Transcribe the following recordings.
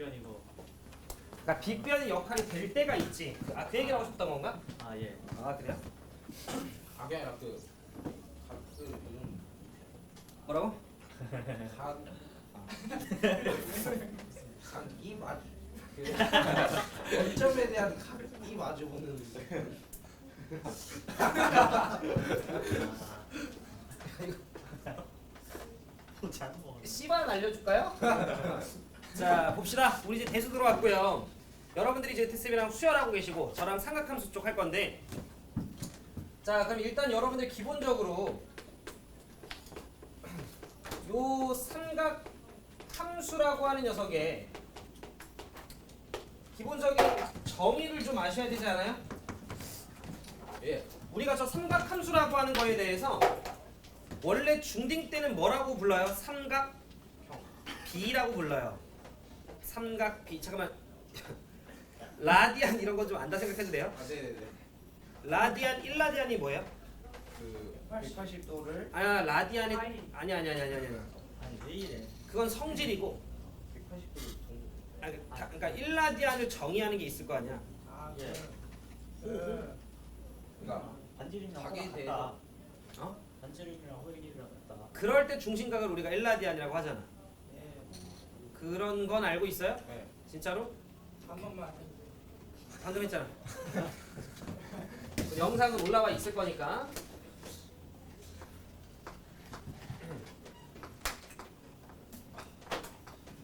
빅변이고. 그러니까 빅변의 역할이 될 때가 있지. 그 얘기를 하고 싶던 건가? 아 예. 아 그래요? 그게 아니라 그 이름 뭐라고? 각이 맞 원점에 대한 각이 마주 보는 C반 알려줄까요? 자 봅시다. 우리 이제 대수 들어왔고요. 여러분들이 이제 테스트랑 수열하고 계시고 저랑 삼각함수 쪽 할 건데, 자 그럼 일단 여러분들 기본적으로 요 삼각함수라고 하는 녀석의 기본적인 정의를 좀 아셔야 되지 않아요? 예. 우리가 저 삼각함수라고 하는 거에 대해서 원래 중딩 때는 뭐라고 불러요? 삼각 B라고 불러요. 삼각 B. 잠깐만. 라디안 이런 거 좀 안다 생각해도 돼요? 아 네네네. 라디안 1라디안이 뭐예요? 그 180도를 아 라디안이 아니야. 아니 왜 이래? 그건 성질이고. 180도 그러니까 1라디안을 정의하는 게 있을 거 아니야. 아 예. 그러니까 반지름이랑 각에 호랑 대해서 같다. 어? 반지름이랑 호랑이랑 같다. 그럴 때 중심각을 우리가 1라디안이라고 하잖아. 예. 그런 건 알고 있어요? 네. 진짜로? 한 번만 방금 했잖아. 그 영상은 올라와 있을 거니까.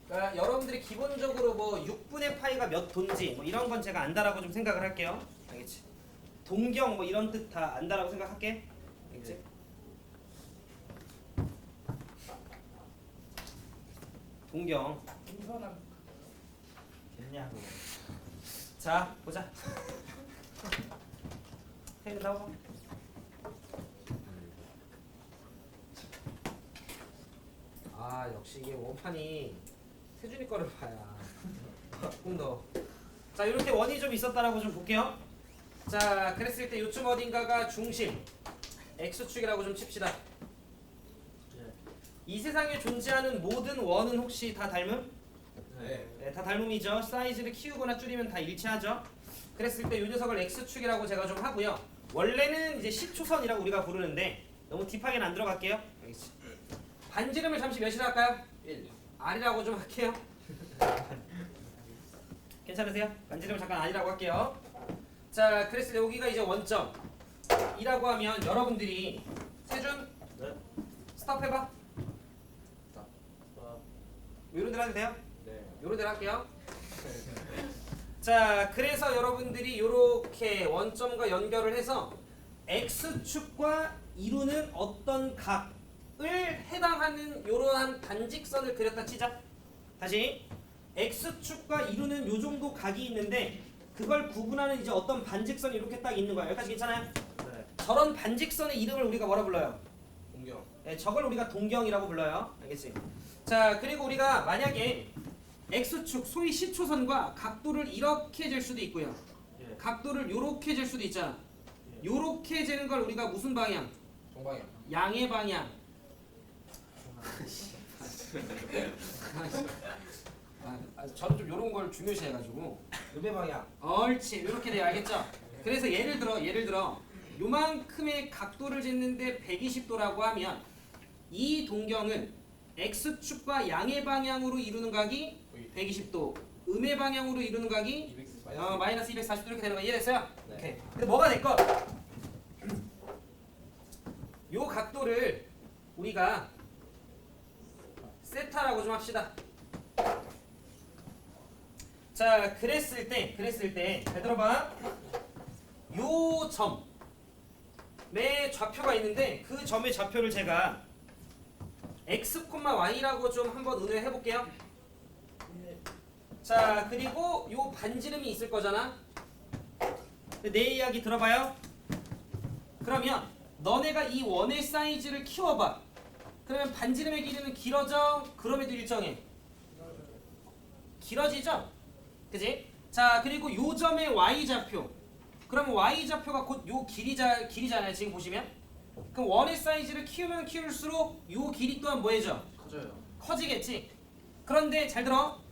그러니까 여러분들이 기본적으로 뭐 6분의 파이가 몇 도인지 뭐 이런 건 제가 안다라고 좀 생각을 할게요. 알겠지? 동경 뭐 이런 뜻 다 안다라고 생각할게. 알겠지? 동경. 됐냐고. 자 보자. 해 나와. 아 역시 이게 원판이 세준이 거를 봐야 조금 더. 자 이렇게 원이 좀 있었다라고 좀 볼게요. 자 그랬을 때 요쯤 어딘가가 중심 x축이라고 좀 칩시다. 예. 이 세상에 존재하는 모든 원은 혹시 다 닮음? 네. 네, 다 닮음이죠. 사이즈를 키우거나 줄이면 다 일치하죠. 그랬을 때 이 녀석을 x축이라고 제가 좀 하고요. 원래는 이제 10초선이라고 우리가 부르는데 너무 딥하게는 안 들어갈게요. 알겠지? 반지름을 잠시 몇이라 할까요? 1 R이라고 좀 할게요. 괜찮으세요? 반지름을 잠깐 R이라고 할게요. 자, 그랬을 때 여기가 이제 원점 이라고 하면 여러분들이 세준 네. 스탑 해봐. 요런 데로 해도 돼요? 네. 요런 데로 할게요. 자, 그래서 여러분들이 요렇게 원점과 연결을 해서 x축과 이루는 어떤 각을 해당하는 요러한 반직선을 그렸다 치자. 다시 x축과 이루는 요 정도 각이 있는데 그걸 구분하는 이제 어떤 반직선이 이렇게 딱 있는 거야. 여기까지 괜찮아요? 네. 저런 반직선의 이름을 우리가 뭐라 불러요? 동경 네, 저걸 우리가 동경이라고 불러요. 알겠지? 자, 그리고 우리가 만약에 x축 소위 10초선과 각도를 이렇게 잴 수도 있고요. 예. 각도를 요렇게 잴 수도 있잖아. 요렇게 재는 걸 우리가 무슨 방향? 정방향 양의 방향. 저는 좀 요런 걸 중요시해가지고 음의 방향 옳지 요렇게 돼요. 알겠죠? 그래서 예를 들어 요만큼의 각도를 쟀는데 120도라고 하면 이 동경은 x축과 양의 방향으로 이루는 각이 120도, 음의 방향으로 이루는 각이 200 마이너스 240도 이렇게 되는 거 이해됐어요? 네. 오케이. 근데 뭐가 될까? 요 각도를 우리가 세타라고 좀 합시다. 자, 그랬을 때 잘 들어봐. 요 점의 좌표가 있는데 그 점의 좌표를 제가 x, y라고 좀 한번 은혜해 볼게요. 자, 그리고 요 반지름이 있을 거잖아. 내 이야기 들어봐요. 그러면 너네가 이 원의 사이즈를 키워봐. 그러면 반지름의 길이는 길어져? 그럼에도 일정해. 길어지죠? 그지? 자, 그리고 요 점의 y좌표. 그러면 y좌표가 곧 요 길이잖아요. 지금 보시면. 그럼 원의 사이즈를 키우면 키울수록 요 길이 또한 뭐해져? 커져요 커지겠지? 그런데 잘 들어.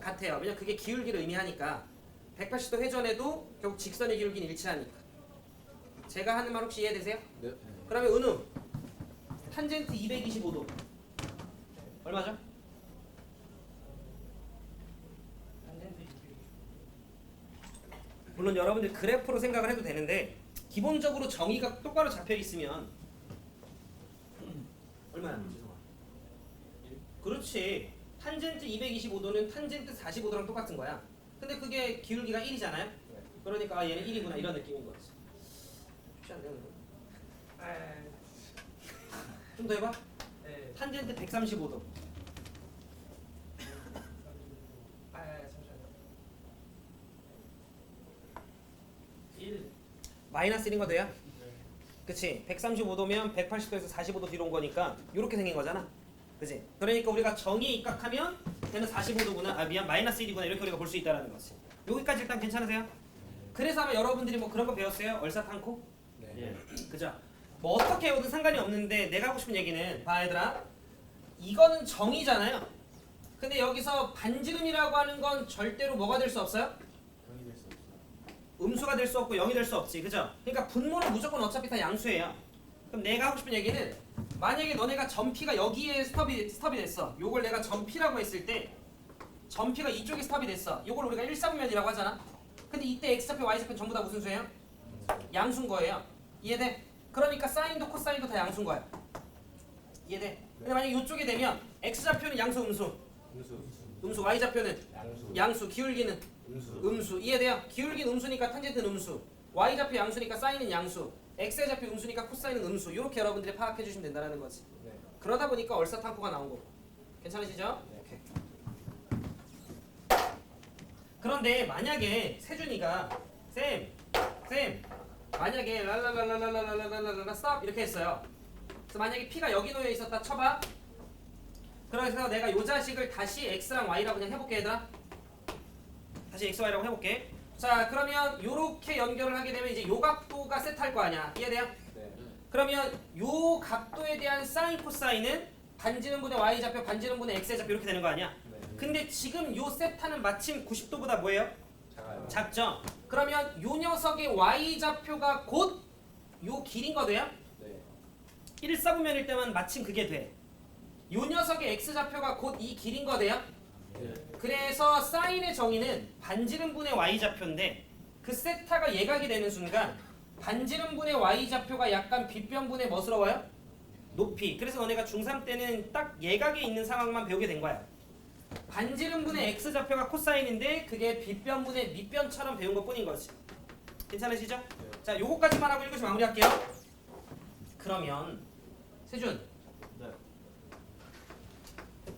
같아요. 왜냐면 그게 기울기를 의미하니까 180도 회전해도 결국 직선의 기울기는 일치하니까. 제가 하는 말 혹시 이해되세요? 네. 그러면 은우 탄젠트 225도 얼마죠? 물론 여러분들 그래프로 생각을 해도 되는데 기본적으로 정의가 똑바로 잡혀 있으면 얼마야? 그렇지. 탄젠트 225도는 탄젠트 45도랑 똑같은 거야. 근데 그게 기울기가 1이잖아요. 그러니까 아, 얘는 1이구나 이런 느낌인 거지. 쉽지 않네. 좀 더 해봐. 탄젠트 135도. 마이너스 1인 거 돼요? 그치? 135도면 180도에서 45도 뒤로 온 거니까 이렇게 생긴 거잖아. 그치? 그러니까 우리가 정의 입각하면 걔는 45도구나. 아 미안 마이너스 1이구나 이렇게 우리가 볼 수 있다는 거지. 여기까지 일단 괜찮으세요? 그래서 아마 여러분들이 뭐 그런 거 배웠어요? 얼사탄코? 네. 그죠? 뭐 어떻게 해도 상관이 없는데 내가 하고 싶은 얘기는 봐 얘들아 이거는 정의잖아요. 근데 여기서 반지름이라고 하는 건 절대로 뭐가 될 수 없어요? 음수가 될 수 없고 0이 될 수 없지. 그죠? 그러니까 분모는 무조건 어차피 다 양수예요. 그럼 내가 하고 싶은 얘기는 만약에 너네가 점피가 여기에 스톱이 됐어. 요걸 내가 점피라고 했을 때 점피가 이쪽에 스톱이 됐어. 요걸 우리가 1사분면이라고 하잖아. 근데 이때 x좌표 y좌표 전부 다 무슨 수예요? 양수인 거예요. 이해돼? 그러니까 사인도 코사인도 다 양수인 거야. 이해돼? 근데 만약에 이쪽에 되면 x좌표는 양수 음수 음수 y좌표는 양수 기울기는 음수 이해돼요? 기울기는 음수니까 탄젠트는 음수 y좌표 양수니까 사인은 양수 x의 좌표 음수니까 코사인은 음수 이렇게 여러분들이 파악해 주시면 된다는 거지. 네. 그러다 보니까 얼사탄코가 나온 거고. 괜찮으시죠? 네. 오케이. 그런데 만약에 세준이가 쌤 만약에 랄랄랄랄랄랄랄랄랄라 스톱 이렇게 했어요. 그래서 만약에 P가 여기 놓여 있었다 쳐봐. 그래서 내가 요 자식을 다시 X랑 Y라고 그냥 해볼게 얘들아. 다시 X, Y라고 해볼게. 자 그러면 요렇게 연결을 하게 되면 이제 요 각도가 세트할 거 아니야. 이해돼요? 네. 그러면 요 각도에 대한 사인 코사인은 반지름분의 Y좌표 반지름분의 X의 좌표 이렇게 되는 거 아니야. 네. 근데 지금 요 세타는 마침 90도보다 뭐예요? 작아요. 작죠? 그러면 요 녀석의 Y좌표가 곧 요 길인 거 돼요? 네. 1사분면일 때만 마침 그게 돼. 요 녀석의 X좌표가 곧 이 길인 거 돼요? 네. 그래서 사인의 정의는 반지름분의 Y좌표인데 그 세타가 예각이 되는 순간 반지름분의 Y좌표가 약간 빗변분의 뭐스러워요? 높이. 그래서 너네가 중3 때는 딱 예각에 있는 상황만 배우게 된 거야. 반지름분의 X좌표가 코사인인데 그게 빗변분의 밑변처럼 배운 것뿐인 거지. 괜찮으시죠? 네. 자, 요거까지만 하고 1교시 마무리할게요. 그러면 세준 네.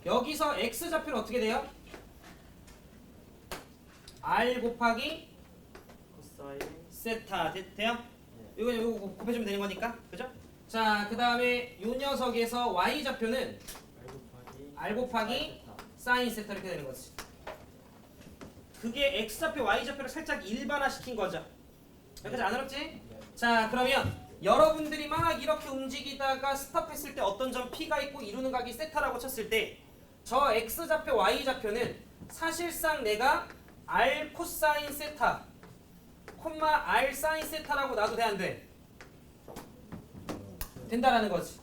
여기서 X좌표는 어떻게 돼요? R 곱하기 코사인. 세타 돼요? 네. 이거 곱해주면 되는 거니까 그죠? 자, 그 다음에 요 녀석에서 Y좌표는 R 곱하기 사인 세타 이렇게 되는 거지. 그게 X좌표 Y좌표를 살짝 일반화시킨 거죠. 여기까지 안 어렵지? 네. 자 그러면 여러분들이 막 이렇게 움직이다가 스톱했을 때 어떤 점 P가 있고 이루는 각이 세타라고 쳤을 때 저 X좌표 Y좌표는 사실상 내가 R 코사인 세타 콤마 R 사인 세타라고 놔도 돼 안 돼? 된다라는 거지.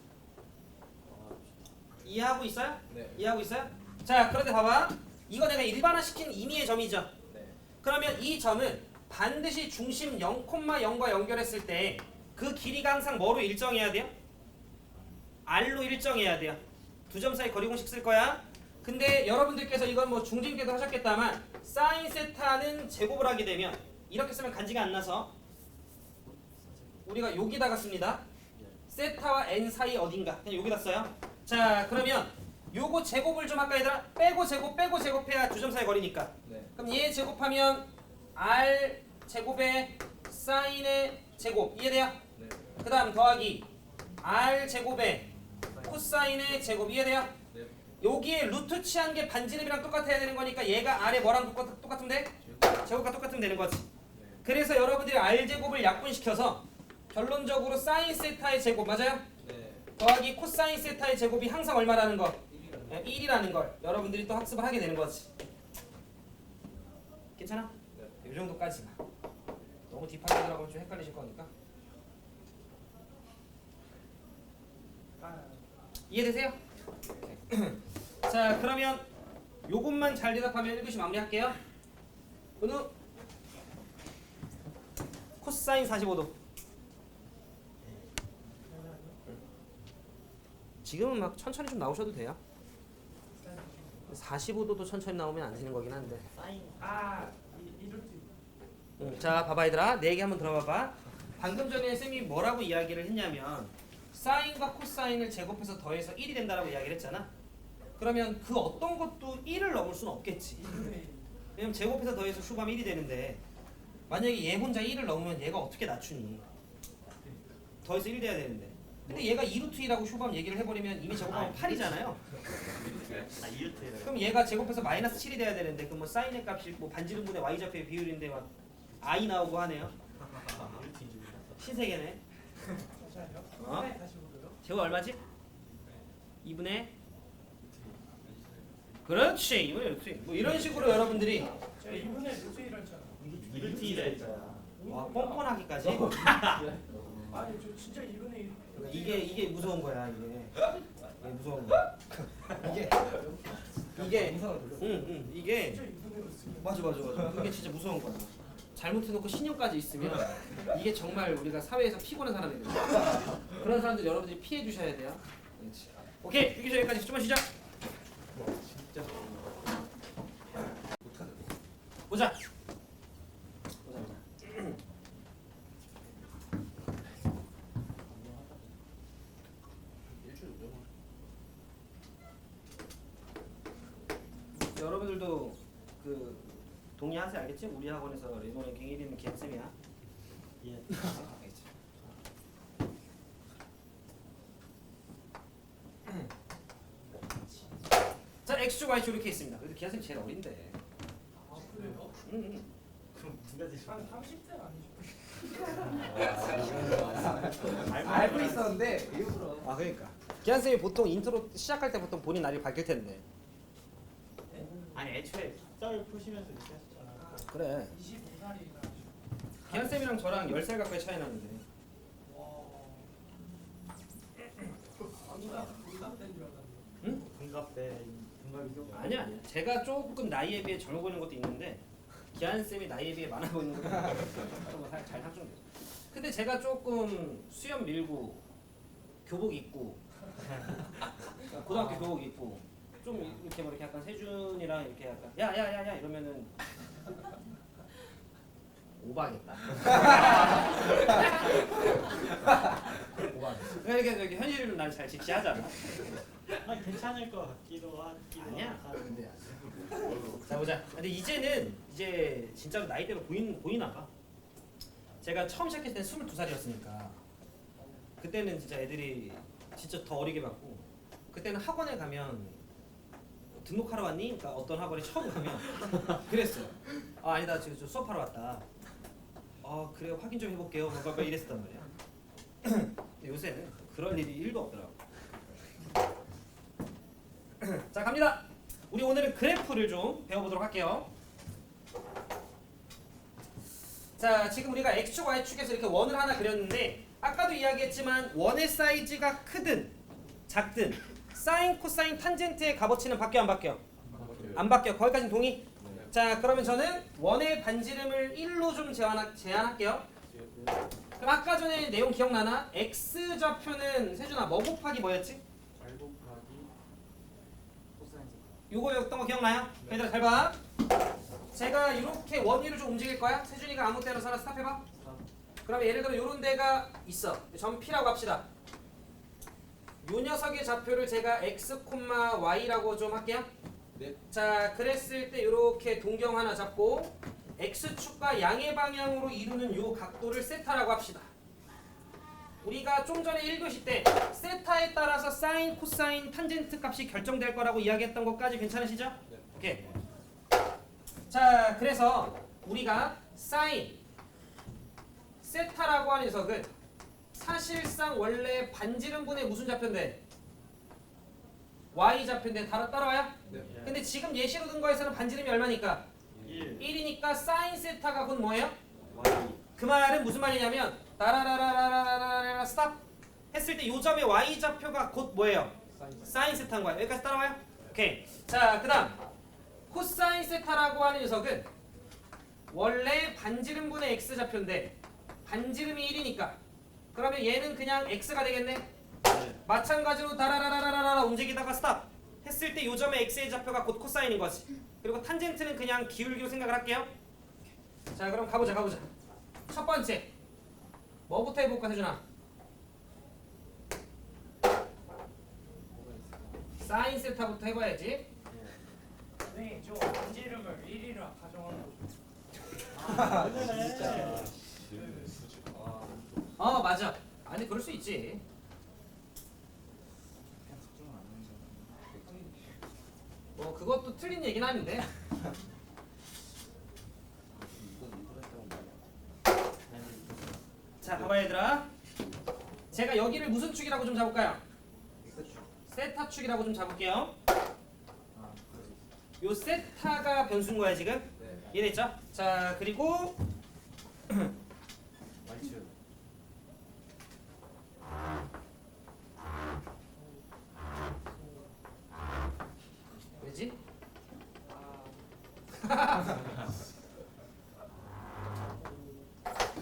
이해하고 있어요? 네. 이해하고 있어요? 자 그런데 봐봐 이거 내가 일반화시킨 임의의 점이죠. 네. 그러면 이 점은 반드시 중심 0,0과 연결했을 때 그 길이가 항상 뭐로 일정해야 돼요? R로 일정해야 돼요. 두 점 사이 거리 공식 쓸 거야. 근데 여러분들께서 이건 뭐 중진 때도 하셨겠다만 사인 세타는 제곱을 하게 되면 이렇게 쓰면 간지가 안 나서 우리가 여기다가 씁니다. 세타와 n 사이 어딘가 그냥 여기다 써요. 자 그러면 요거 제곱을 좀 할까 얘들아? 빼고 제곱해야 두 점 사이 거리니까. 네. 그럼 얘 제곱하면 R 제곱에 사인의 제곱 이해돼요? 네. 그 다음 더하기 R 제곱에 코사인의 제곱 이해돼요? 네. 여기에 루트 취한 게 반지름이랑 똑같아야 되는 거니까 얘가 R에 뭐랑 똑같으면 돼? 제곱과 똑같으면 되는 거지. 네. 그래서 여러분들이 R 제곱을 약분시켜서 결론적으로 사인 세타의 제곱 맞아요? 네. 더하기 코사인 세타의 제곱이 항상 얼마라는 거? 1이라는 걸 여러분들이 또 학습을 하게 되는 거지. 괜찮아? 네. 이 정도까지만. 너무 딥하게 들어가면 좀 헷갈리실 거니까. 이해되세요? 자, 그러면 요것만 잘 대답하면 1교시 마무리할게요. 은우 코사인 45도. 지금은 막 천천히 좀 나오셔도 돼요. 45도도 천천히 나오면 안 되는 거긴 한데. 사인. 자, 봐봐 얘들아. 내 얘기 한번 들어봐봐. 방금 전에 쌤이 뭐라고 이야기를 했냐면 사인과 코사인을 제곱해서 더해서 1이 된다라고 이야기를 했잖아. 그러면 그 어떤 것도 1을 넘을 수는 없겠지. 왜냐면 제곱해서 더해서 슈가면 1이 되는데 만약에 얘 혼자 1을 넘으면 얘가 어떻게 낮추니? 더해서 1 돼야 되는데. 근데 얘가 2루트 2라고 슈가면 얘기를 해버리면 이미 제곱하면 8이잖아요. 이렇게. 그럼 얘가 제곱해서 마이너스 7이 돼야 되는데 그럼 뭐 사인의 값이 뭐 반지름분의 y좌표의 비율인데 막 i 나오고 하네요. 신세계네. 어? 제곱 얼마지? 2분의 그렇지 2분의 루트 2. 뭐 이런 식으로 여러분들이 제가 2분의 루트 1을 했잖아. 이렇게 했잖아. 와 뻔뻔하기까지 아니 저 진짜 2분의 1. 이게 무서운 거야 이게 무서운 거야. 이게 이게 진짜 2분의 1 쓰면. 맞아 그게 진짜 무서운 거야. 잘못해놓고 신용까지 있으면 이게 정말 우리가 사회에서 피곤한 사람이 돼요. 그런 사람들 여러분들이 피해 주셔야 돼요. 그렇지. 오케이 여기서 여기까지 좀만 시작. 보자. 여러분들도 그 동의하세요 알겠지? 우리 학원에서 레노는 갱일이는 개쌤이야. 예. 자 x축 y축 이렇게 있습니다. 그래도 기하쌤이 제일 어린데. 아 그래요? 그럼 누가 되실 한 거야? 30대 아니죠? 알고 있었는데 일부러. 아 그러니까. 기하쌤이 보통 인트로 시작할 때 보통 본인 나이를 밝힐 텐데. 아니 애초에 숫자를 푸시면서 이렇게 하셨잖아. 그래. 25살이라. 기하쌤이랑 저랑 10살 가까이 차이 나는데. 와. 공감 땐줄 알았네. 응? 동갑이죠? 아니야. 제가 조금 나이에 비해 젊어 보이는 것도 있는데 기한쌤이 나이에 비해 많아 보이는 것도 좀잘 상충돼요. 근데 제가 조금 수염 밀고 교복 입고 고등학교 교복 입고 좀 이렇게 뭐 이렇게 약간 세준이랑 이렇게 약간 야야야야 이러면은 오바겠다. 오바겠다. 그러니까 저기 현실을 날 잘 직시하잖아. 아 괜찮을 것 같기도 하기도 아니야. 하고. 근데 자 보자. 근데 이제는 이제 진짜로 나이대로 보이나 봐. 제가 처음 시작했을 때 22살이었으니까 그때는 진짜 애들이 진짜 더 어리게 봤고 그때는 학원에 가면 등록하러 왔니? 그러니까 어떤 학원에 처음 가면 그랬어요. 아 아니다 지금 저 수업하러 왔다. 아 그래 확인 좀 해볼게요. 막 이랬었단 말이야. 근데 요새는 그럴 일이 1도 없더라고. 자 갑니다. 우리 오늘은 그래프를 좀 배워보도록 할게요. 자 지금 우리가 x축 y축에서 이렇게 원을 하나 그렸는데 아까도 이야기했지만 원의 사이즈가 크든 작든 사인 코사인 탄젠트의 값어치는 바뀌어 안 바뀌어? 안 바뀌어. 거기까지는 동의? 자 그러면 저는 원의 반지름을 1로 좀 제한할게요. 그럼 아까 전에 내용 기억나나? x좌표는 세준아 뭐 곱하기 뭐였지? 잘 곱하기 코사인 요거였던 거 기억나요? 얘들아 잘 봐. 제가 이렇게 원 위로 좀 움직일 거야. 세준이가 아무 때나 서나 스탑해봐. 그러면 예를 들어 요런 데가 있어. 점 P라고 합시다. 요 녀석의 좌표를 제가 x, y라고 좀 할게요. 네. 자 그랬을 때 요렇게 동경 하나 잡고 x축과 양의 방향으로 이루는 요 각도를 세타라고 합시다. 우리가 좀 전에 1교시 때 세타에 따라서 사인, 코사인, 탄젠트 값이 결정될 거라고 이야기했던 것까지 괜찮으시죠? 네. 오케이. 자 그래서 우리가 사인 세타라고 하는 녀석은 사실상 원래 반지름분의 무슨 좌표인데? y 좌표인데 따라와요? 네. 근데 지금 예시로 든 거에서는 반지름이 얼마니까? 1. 1 1이니까 사인 세타가 곧 뭐예요? Y 그 말은 무슨 말이냐면 따라라라라라라라 스탑 했을 때 요 점의 y 좌표가 곧 뭐예요? 사인 세타인 거야. 여기까지 따라와요? 오케이. 자, 그다음 코사인 세타라고 하는 녀석은 원래 반지름분의 x 좌표인데 반지름이 1이니까 그러면 얘는 그냥 x가 되겠네. 네. 마찬가지로 다라라라라라 움직이다가 스탑 했을 때 요 점의 x의 좌표가 곧 코사인인 거지. 그리고 탄젠트는 그냥 기울기로 생각을 할게요. 자, 그럼 가보자. 첫 번째 뭐부터 해볼까 세준아? 뭐가 있을까? 사인 세타부터 해봐야지. 선생님 저 반지름을 1이라 가정하는 거죠. 아, 그러네. 진짜. 맞아. 아니 그럴 수 있지. 그냥 걱정은 안 하는 거. 뭐 그것도 틀린 얘기는 아닌데. 자, 봐봐 얘들아. 제가 여기를 무슨 축이라고 좀 잡을까요? 세타 축이라고 좀 잡을게요. 아, 그럴 수 있어. 요 세타가 변수인 거야 지금. 네. 이해됐죠? 자, 그리고 Y축 왜지?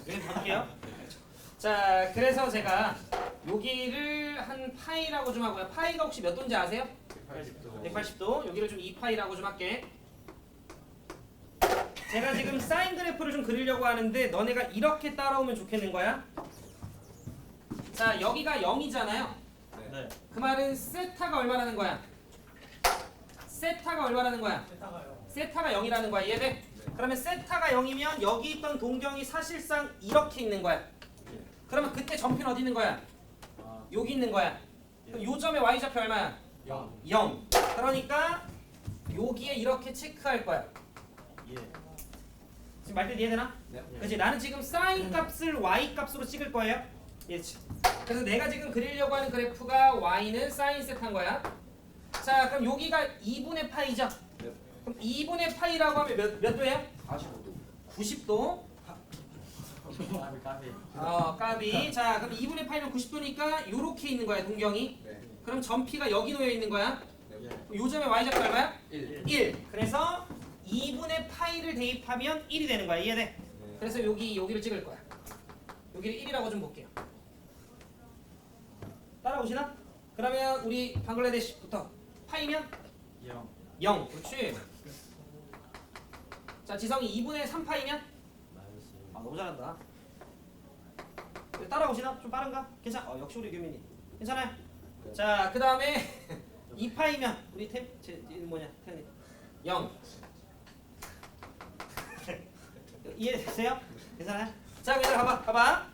여기 볼게요. 자, 그래서 제가 여기를 한 파이라고 좀 하고요. 파이가 혹시 몇 도인지 아세요? 180도 180도. 여기를 좀 2파이라고 좀 할게. 제가 지금 사인 그래프를 좀 그리려고 하는데 너네가 이렇게 따라오면 좋겠는 거야. 자, 여기가 0이잖아요. 네. 그 말은 세타가 얼마라는 거야? 세타가 얼마라는 거야? 세타가요. 세타가 0이라는 거야. 이해돼? 그러면 세타가 0이면 여기 있던 동경이 사실상 이렇게 있는 거야. 그러면 그때 점표는 어디 있는 거야? 아, 여기 있는 거야. 그럼 요 점의 y좌표 얼마야? 0 0. 그러니까 여기에 이렇게 체크할 거야. 예. 지금 말뜻 이해되나? 네. 그렇지. 나는 지금 사인 값을 y 값으로 찍을 거예요. 이해지? 그래서 내가 지금 그리려고 하는 그래프가 y는 사인 세타인 거야. 자, 그럼 여기가 2분의 파이죠? 네. 그럼 2분의 파이라고 하면 몇 도예요? 45도. 90도. 까비 까비. 자, 그럼 2분의 파이면 90도니까 요렇게 있는 거야, 동경이. 네. 그럼 점피가 여기 놓여 있는 거야. 예. 그럼 요 점의 y좌표 얼마야? 1. 1. 그래서 2분의 파이를 대입하면 1이 되는 거야. 이해돼? 그래서 여기를 찍을 거야. 여기를 1이라고 좀 볼게요. 따라오시나? 그러면 우리 방글라데시부터 파이면 0 0. 그렇지. 자, 지성이 2분의 3파이면 너무 잘한다. 따라오시나? 좀 빠른가? 괜찮아. 역시 우리 규민이. 괜찮아요? 네. 자, 그 다음에 2파이면 우리 태연이 0. 이해되세요? 괜찮아요? 자, 그냥 봐봐.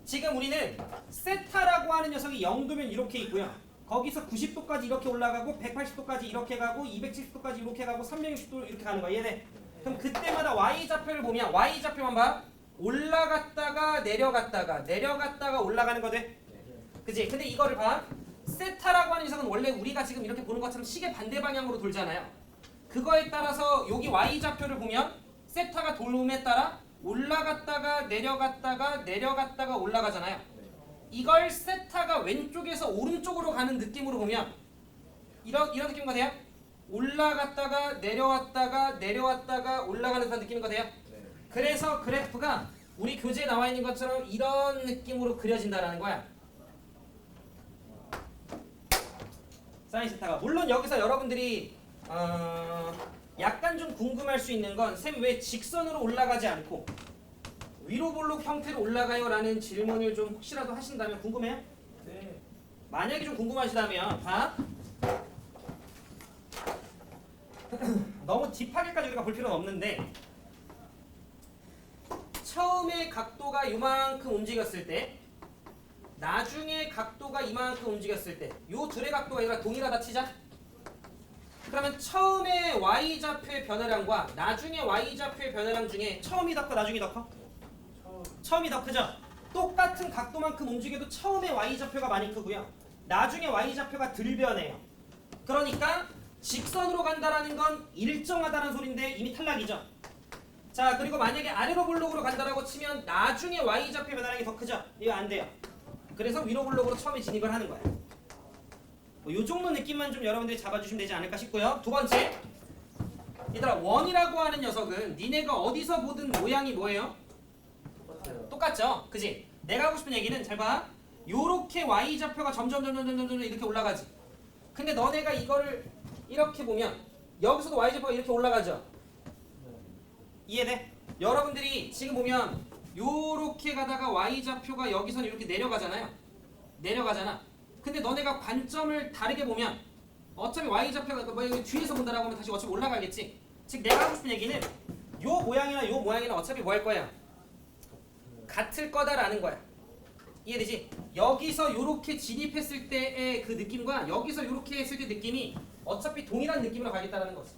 지금 우리는 세타라고 하는 녀석이 0도면 이렇게 있고요. 거기서 90도까지 이렇게 올라가고 180도까지 이렇게 가고 270도까지 이렇게 가고 360도 이렇게 가는 거야. 이해돼? 그럼 그때마다 y좌표를 보면 y좌표만 봐. 올라갔다가 내려갔다가 올라가는 거 돼. 그치? 근데 이거를 봐. 세타라고 하는 녀석은 원래 우리가 지금 이렇게 보는 것처럼 시계 반대 방향으로 돌잖아요. 그거에 따라서 여기 y좌표를 보면 세타가 돌음에 따라 올라갔다가 내려갔다가 올라가잖아요. 이걸 세타가 왼쪽에서 오른쪽으로 가는 느낌으로 보면 이런 느낌과 돼요? 올라갔다가 내려왔다가 올라가는 듯한 느낌인 거 돼요? 그래서 그래프가 우리 교재에 나와 있는 것처럼 이런 느낌으로 그려진다라는 거야. 사인 세타가. 물론 여기서 여러분들이 약간 좀 궁금할 수 있는 건 쌤 왜 직선으로 올라가지 않고 위로 볼록 형태로 올라가요? 라는 질문을 좀 혹시라도 하신다면 궁금해요? 네. 만약에 좀 궁금하시다면 봐. 너무 딥하게까지 우리가 볼 필요는 없는데 처음에 각도가 이만큼 움직였을 때 나중에 각도가 이만큼 움직였을 때 요 둘의 각도가 얘가 동일하다 치자. 그러면 처음에 y좌표의 변화량과 나중에 y좌표의 변화량 중에 처음이 더 커 나중이 더 커? 처음이 더 크죠? 똑같은 각도만큼 움직여도 처음에 y좌표가 많이 크고요. 나중에 y좌표가 덜 변해요. 그러니까 직선으로 간다라는 건 일정하다는 소린데 이미 탈락이죠. 자 그리고 만약에 아래로 볼록으로 간다라고 치면 나중에 y좌표 변화량이 더 크죠? 이거 안 돼요. 그래서 위로 볼록으로 처음에 진입을 하는 거야. 요 정도 느낌만 좀 여러분들이 잡아주시면 되지 않을까 싶고요. 두 번째, 얘들아 원이라고 하는 녀석은 니네가 어디서 보든 모양이 뭐예요? 똑같죠? 그지? 내가 하고 싶은 얘기는 잘 봐. 요렇게 y좌표가 점점 이렇게 올라가지. 근데 너네가 이거를 이렇게 보면 여기서도 y좌표가 이렇게 올라가죠? 이해돼? 여러분들이 지금 보면 요렇게 가다가 y좌표가 여기서는 이렇게 내려가잖아요. 내려가잖아. 근데 너네가 관점을 다르게 보면 어차피 y좌표가 뭐 여기 뒤에서 본다라고 하면 다시 어차피 올라가겠지. 즉 내가 하고 싶은 얘기는 요 모양이나 요 모양이나 어차피 뭐 할 거야? 같을 거다라는 거야. 이해되지? 여기서 요렇게 진입했을 때의 그 느낌과 여기서 요렇게 했을 때 느낌이 어차피 동일한 느낌으로 가겠다라는 거지.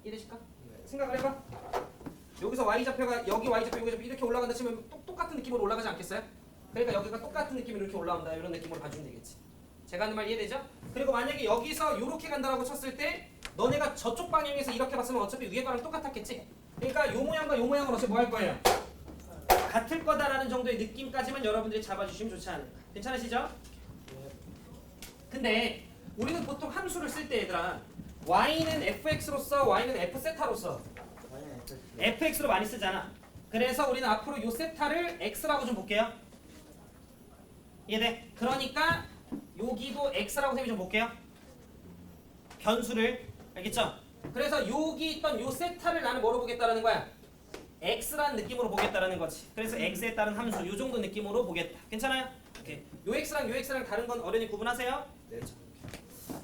이해되실까? 생각을 해봐. 여기서 y좌표가 여기 y좌표 여기 이렇게 올라간다 치면 똑같은 느낌으로 올라가지 않겠어요? 그러니까 여기가 똑같은 느낌으로 이렇게 올라온다 이런 느낌으로 봐주면 되겠지. 제가 하는 말 이해되죠? 그리고 만약에 여기서 이렇게 간다라고 쳤을 때 너네가 저쪽 방향에서 이렇게 봤으면 어차피 위에 거랑 똑같았겠지? 그러니까 요 모양과 요 모양은 어차피 뭐 할 거예요? 같을 거다라는 정도의 느낌까지만 여러분들이 잡아주시면 좋지 않을까. 괜찮으시죠? 근데 우리는 보통 함수를 쓸 때 얘들아 y는 fx로 써, y는 f세타로 써. fx로 많이 쓰잖아. 그래서 우리는 앞으로 요 세타를 x라고 좀 볼게요. 이해돼? 그러니까 여기도 x라고 셈이 좀 볼게요. 변수를. 알겠죠? 그래서 여기 있던 요 세타를 나는 뭐로 보겠다라는 거야? x라는 느낌으로 보겠다라는 거지. 그래서 x에 따른 함수 요 정도 느낌으로 보겠다. 괜찮아요? 오케이. 요 x랑 다른 건 어른이 구분하세요? 네.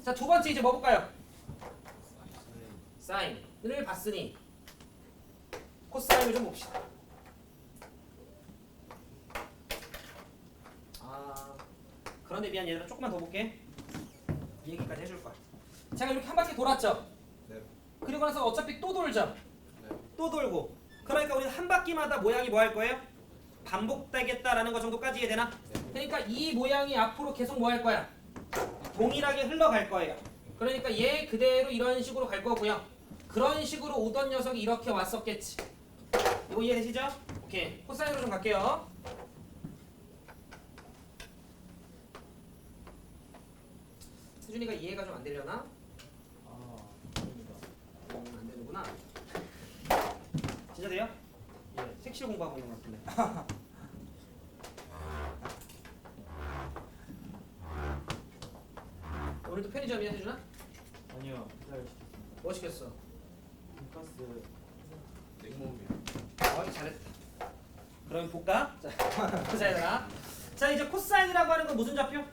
자, 두 번째 이제 뭐 볼까요? 사인을 봤으니 코사인을 좀 봅시다. 그런데 미안 얘들아 조금만 더 볼게. 이 얘기까지 해줄 거야. 제가 이렇게 한 바퀴 돌았죠? 네. 그리고 나서 어차피 또 돌죠? 네. 또 돌고. 그러니까 우리는 한 바퀴마다 모양이 뭐 할 거예요? 반복되겠다라는 거 정도까지 이해되나? 그러니까 이 모양이 앞으로 계속 뭐 할 거야? 동일하게 흘러갈 거예요. 그러니까 얘 그대로 이런 식으로 갈 거고요. 그런 식으로 오던 녀석이 이렇게 왔었겠지. 이거 이해되시죠? 오케이. 코사인으로 좀 갈게요. 수준이가 이해가 좀 안 되려나? 안 되는구나. 진짜 돼요? 예. 색칠 공부하고 있는 것 같은데. 오늘도 편의점이야 세준아? 아니요. 기다려주셨습니다. 뭐 시켰어? 돈가스 냉모밀. 어이 잘했다. 그럼 볼까? 자, 보자 얘들아. 자 이제 코사인이라고 하는 건 무슨 좌표?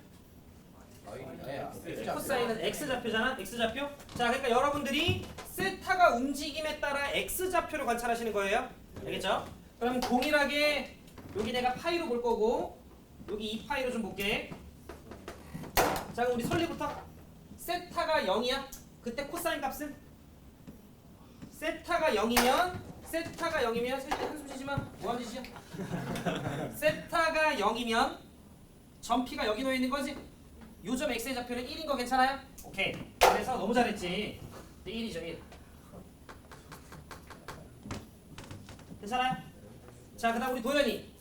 코사인은 x좌표잖아. x좌표. 자 그러니까 여러분들이 세타가 움직임에 따라 x좌표를 관찰하시는 거예요. 알겠죠? 그럼 동일하게 여기 내가 파이로 볼 거고 여기 2파이로 좀 볼게. 자 그럼 우리 설리부터 세타가 0이야. 그때 코사인 값은? 세타가 0이면 세준이 한숨 쉬지마. 뭐하는 짓이야? 세타가 0이면 점피가 여기 놓여 있는 거지? 요점 x의 좌표는 1인 거 괜찮아요? 오케이. 그래서 너무 잘했지. 1이죠 1. 괜찮아요? 자 그 다음 우리 도현이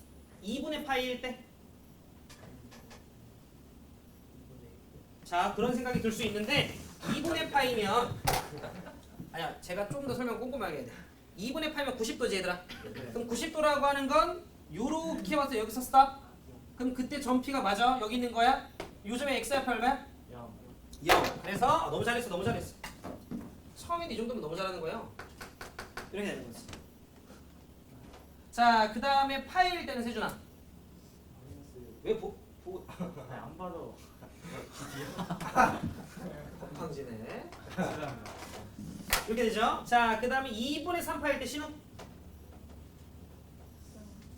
2분의 파이일 때. 자 그런 생각이 들 수 있는데 2분의 파이면 아니야 제가 조금 더 설명 꼼꼼하게 해야 돼. 2분의 파이면 90도지 얘들아. 그럼 90도라고 하는 건 요렇게 와서 여기서 스탑. 그럼 그때 점피가 맞아? 여기 있는 거야? 요즘에 x좌표 얼마야? 0. 그래서 너무 잘했어. 처음인데 이 정도면 너무 잘하는 거예요. 이렇게 되는 거지. 자 그 다음에 파이일 때는 세준아 왜 보고 아니 안 봐도 건방지네. 싫어합니다. 이렇게 되죠? 자, 그 다음에 2분의 3파일 때 신호?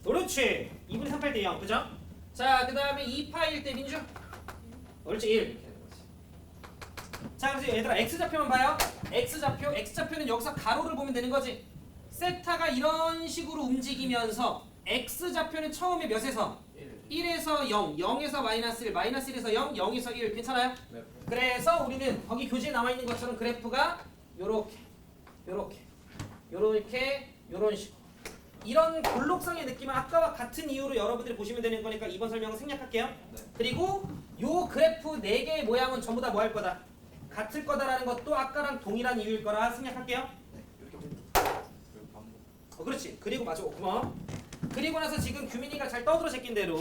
그렇지! 2분의 3파일 때 0, 그죠? 자, 그 다음에 2파일 때 민주? 옳지, 1. 이렇게 되는 거지. 자, 그래서 얘들아, x좌표만 봐요. x좌표는 여기서 가로를 보면 되는 거지. 세타가 이런 식으로 움직이면서 x좌표는 처음에 몇에서? 1에서 0, 0에서 마이너스 1, 마이너스 1에서 0, 0에서 1. 괜찮아요? 네. 그래서 우리는 거기 교재에 나와 있는 것처럼 그래프가 요렇게 요런 식. 이런 볼록성의 느낌은 아까와 같은 이유로 여러분들이 보시면 되는 거니까 이번 설명은 생략할게요. 네. 그리고 요 그래프 4개의 모양은 전부 다 뭐 할 거다? 같을 거다라는 것도 아까랑 동일한 이유일 거라 생략할게요. 이렇게 그 반복. 그렇지. 그리고 맞아. 고마워. 그리고 나서 지금 규민이가 잘 떠들어 제낀 대로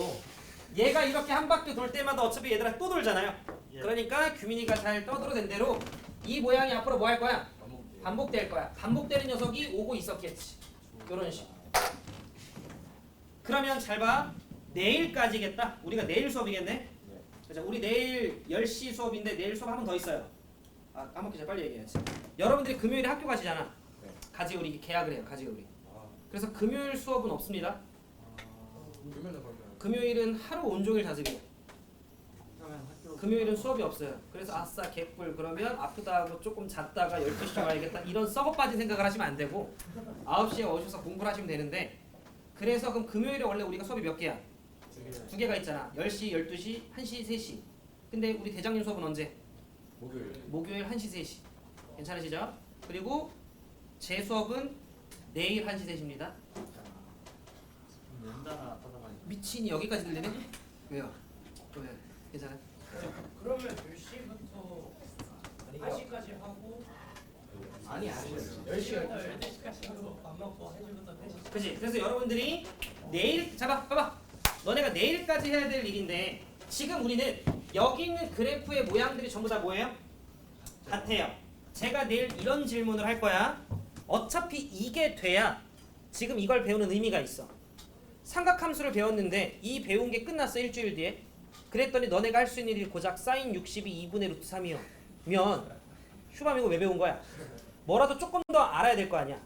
얘가 이렇게 한 바퀴 돌 때마다 어차피 얘들아 또 돌잖아요. 예. 그러니까 규민이가 잘 떠들어 댄 대로 이 모양이 앞으로 뭐 할 거야? 반복. 반복될 거야. 반복되는 녀석이 오고 있었겠지. 요런 식. 그러면 잘 봐. 내일까지겠다. 우리가 내일 수업이겠네. 네. 그죠? 우리 내일 10시 수업인데 내일 수업 한 번 더 있어요. 아, 까먹기 전에 빨리 얘기해야지. 여러분들이 금요일에 학교 가시잖아. 네. 가지우리 계약을 해요. 가지우리. 아. 그래서 금요일 수업은 없습니다. 그러면은 그러면 금요일은 하루 온종일 자습이에요. 그러면 학교 금요일은 수업이 없어요. 그래서 아싸 개꿀 그러면 아프다고 조금 잤다가 12시쯤 와야겠다 이런 썩어 빠진 생각을 하시면 안 되고 9시에 오셔서 공부를 하시면 되는데 그래서 그럼 금요일에 원래 우리가 수업이 몇 개야? 두 개가 있잖아. 10시, 12시, 1시, 3시. 근데 우리 대장님 수업은 언제? 목요일. 목요일 1시, 3시. 괜찮으시죠? 그리고 제 수업은 내일 1시, 3시입니다. 연달아 받아가니까 미친이 여기까지 들리네? 왜요? 왜? 괜찮아요? 그러면 10시부터 1시까지 하고 아니 10시부터 12시까지 하고 밥 먹고 1시부터 4시. 그치? 그래서 여러분들이 내일 봐봐 너네가 내일까지 해야 될 일인데 지금 우리는 여기 있는 그래프의 모양들이 전부 다 뭐예요? 같아요. 제가 내일 이런 질문을 할 거야. 어차피 이게 돼야 지금 이걸 배우는 의미가 있어. 삼각함수를 배웠는데 이 배운 게 끝났어 일주일 뒤에. 그랬더니 너네가 할 수 있는 일이 고작 사인 60이 2분의 루트 3이요 면 휴밤 이거 왜 배운 거야? 뭐라도 조금 더 알아야 될 거 아니야.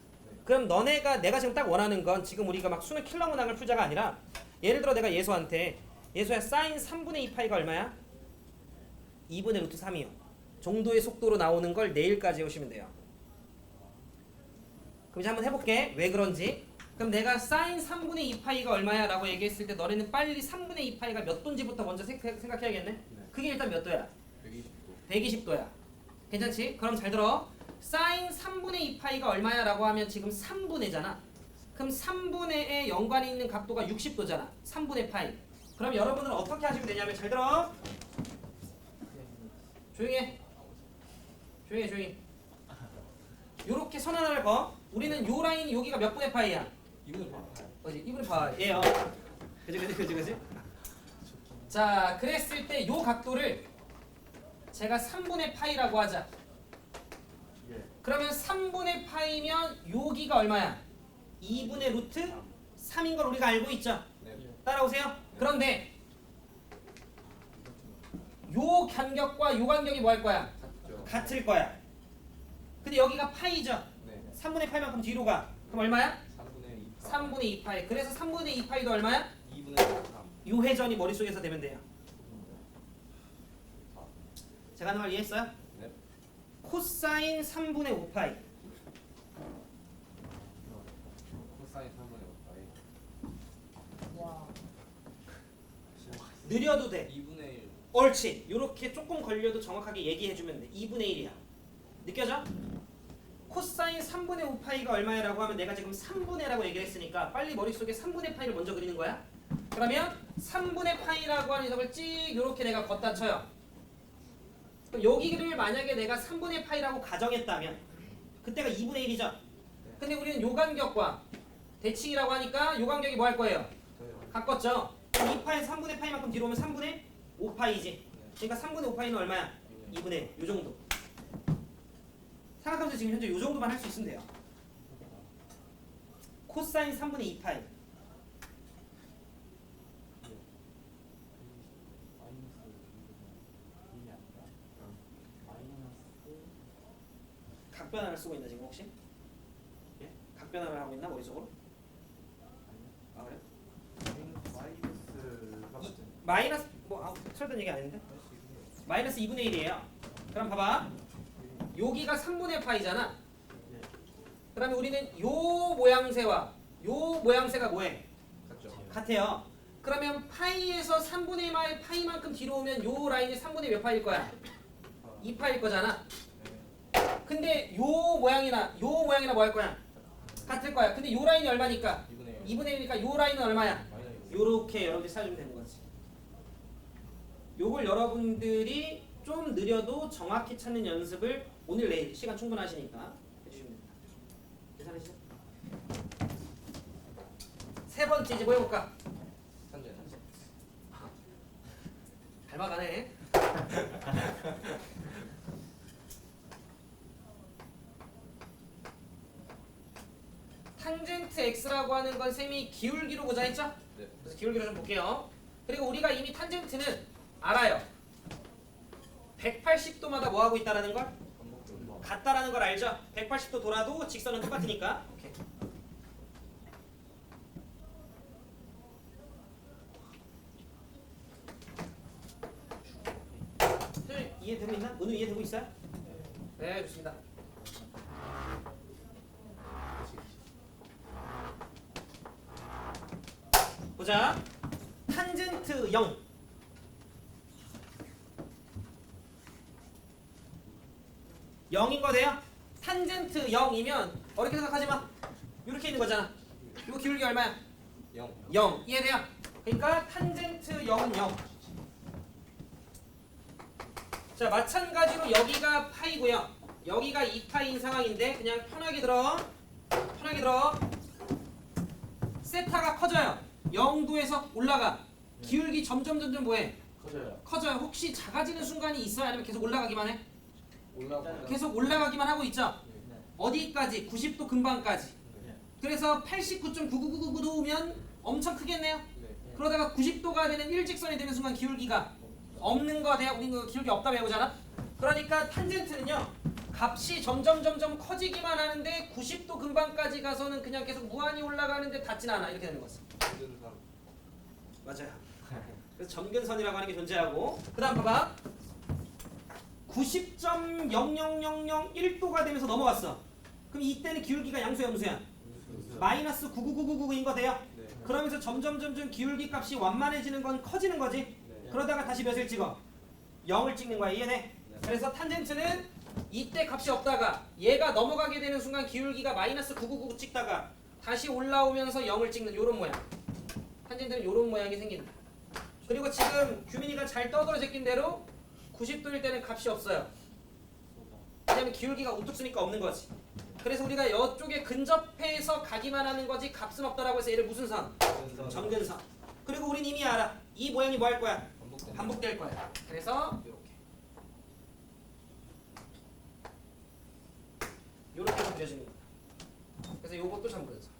그럼 너네가 내가 지금 딱 원하는 건 지금 우리가 막 수능 킬러 문항을 풀자가 아니라 예를 들어 내가 예수한테 예수야 사인 3분의 2 파이가 얼마야? 2분의 루트 3이요 정도의 속도로 나오는 걸 내일까지 해오시면 돼요. 그럼 이제 한번 해볼게. 왜 그런지. 그럼 내가 사인 3분의 2 파이가 얼마야? 라고 얘기했을 때 너네는 빨리 3분의 2 파이가 몇 도인지부터 먼저 생각해야겠네. 그게 일단 몇 도야? 120도. 120도야. 괜찮지? 그럼 잘 들어. 사인 3분의 2 파이가 얼마야? 라고 하면 지금 3분의잖아. 그럼 3분의에 연관이 있는 각도가 60도잖아. 3분의 파이. 그럼 여러분은 어떻게 하시면 되냐면 잘 들어. 조용히 해. 조용히. 요렇게 선 하나를 거. 우리는 요 라인이 여기가 몇 분의 파이야? 2분의 반. 어디? 2분의 파이예요. 그지. 자, 그랬을 때 요 각도를 제가 3분의 파이라고 하자. 예. 그러면 3분의 파이면 여기가 얼마야? 2분의 루트 3인 걸 우리가 알고 있죠? 네. 따라오세요. 그런데 요 간격과 요 간격이 뭐 할 거야? 같죠. 같을 거야. 근데 여기가 파이죠? 네. 3분의 파이만큼 뒤로 가. 그럼 얼마야? 3분의 2. 3분의 2 파이. 그래서 3분의 2 파이도 얼마야? 2분의 3. 요 회전이 머릿속에서 되면 돼요. 제가 하는 말 이해했어요? 네. 코사인 3분의 5 파이. 코사인 3분의 5. 와. 느려도 돼. 2분의 1. 옳지. 요렇게 조금 걸려도 정확하게 얘기해주면 돼. 2분의 1이야. 느껴져? 코사인 3분의 5 파이가 얼마야라고 하면 내가 지금 3분의라고 얘기를 했으니까 빨리 머릿속에 3분의 파이를 먼저 그리는 거야. 그러면 3분의 파이라고 하는 녀석을 찍 요렇게 내가 걷다 쳐요. 그럼 여기를 만약에 내가 3분의 파이라고 가정했다면 그때가 2분의 1이죠. 근데 우리는 요 간격과 대칭이라고 하니까 요 간격이 뭐 할 거예요? 가꿨죠. 2파이 3분의 파이만큼 뒤로 오면 3분의 5파이지. 그러니까 3분의 5파이는 얼마야? 2분의 1. 요 정도. 생각하면서 지금 현재 요 정도만 할 수 있으면 돼요. 코사인 3분의 2파이. 각변화를 쓰고 있나 지금 혹시? 예? 각변화를 하고 있나 머릿속으로? 아 그래? 마이너스 뭐 틀렸던 얘기 아닌데? 마이너스 2분의 1이에요. 그럼 봐봐. 여기가 3분의 파이잖아. 그러면 우리는 요 모양새와 요 모양새가 뭐해? 같죠. 같아요. 그러면 파이에서 3분의 파이만큼 뒤로 오면 요 라인이 3분의 몇 파일 거야? 2파일 거잖아. 근데 요 모양이나 뭐 할 거야? 같을 거야. 근데 요 라인이 얼마니까? 2분의 2분의 1이니까 요 라인은 얼마야? 마이너스 요렇게 여러분들이 찾으면 되는 거지. 요걸 여러분들이 좀 느려도 정확히 찾는 연습을 오늘 내일 시간 충분하시니까 해주시면 됩니다. 계산해주세요. 세 번째 이제 뭐 해볼까? 산재 닮아가네. 탄젠트 x라고 하는 건 쌤이 기울기로 보자 했죠? 네. 그래서 기울기로 좀 볼게요. 그리고 우리가 이미 탄젠트는 알아요. 180도마다 뭐 하고 있다라는 걸? 반복적으로 같다라는 걸 알죠? 180도 돌아도 직선은 똑같으니까. 오케이. 선생님 이해되고 있나? 은우 이해되고 있어요? 네, 좋습니다. 보자. 탄젠트 0. 0인 거돼요? 탄젠트 0이면 어렵게 생각하지 마. 이렇게 있는 거잖아. 이거 기울기 얼마야? 0 0. 이해돼요? 그러니까 탄젠트 0은 0. 자, 마찬가지로 여기가 파이고요. 여기가 2파이인 상황인데 그냥 편하게 들어. 편하게 들어. 세타가 커져요. 0도에서 올라가. 기울기 점점 뭐해? 커져요. 커져요. 혹시 작아지는 순간이 있어요? 아니면 계속 올라가기만 해? 올라가 계속 올라가기만 하고 있죠? 네. 어디까지? 90도 근방까지. 네. 그래서 89.99999도 오면 엄청 크겠네요. 네 그러다가 90도가 되는 일직선이 되는 순간 기울기가 없는 거 돼요. 우리는 기울기 없다 배우잖아. 그러니까 탄젠트는요. 값이 점점 커지기만 하는데 90도 근방까지 가서는 그냥 계속 무한히 올라가는데 닿진 않아. 이렇게 되는 거지. 전근선 맞아요. 그래서 점근선이라고 하는 게 존재하고 그 다음 봐봐. 90.00001도가 되면서 넘어갔어. 그럼 이때는 기울기가 양수야 음수야? 마이너스 99999인 거 돼요? 네 그러면서 점점 기울기 값이 완만해지는 건 커지는 거지? 네. 그러다가 다시 몇을 찍어? 0을 찍는 거야. 이해돼? 네. 그래서 탄젠트는 이때 값이 없다가 얘가 넘어가게 되는 순간 기울기가 마이너스 999 찍다가 다시 올라오면서 0을 찍는 요런 모양. 탄젠트는 요런 모양이 생긴다. 그리고 지금 규민이가 잘 떠들어 제낀 대로 90도일 때는 값이 없어요. 왜냐면 기울기가 우뚝 쓰니까 없는 거지. 그래서 우리가 이쪽에 근접해서 가기만 하는 거지 값은 없다라고 해서 얘를 무슨 선? 점근선. 그리고 우린 이미 알아. 이 모양이 뭐 할 거야? 반복될 거야. 그래서 요렇게 그려지는 거야. 그래서 요것도 점근선.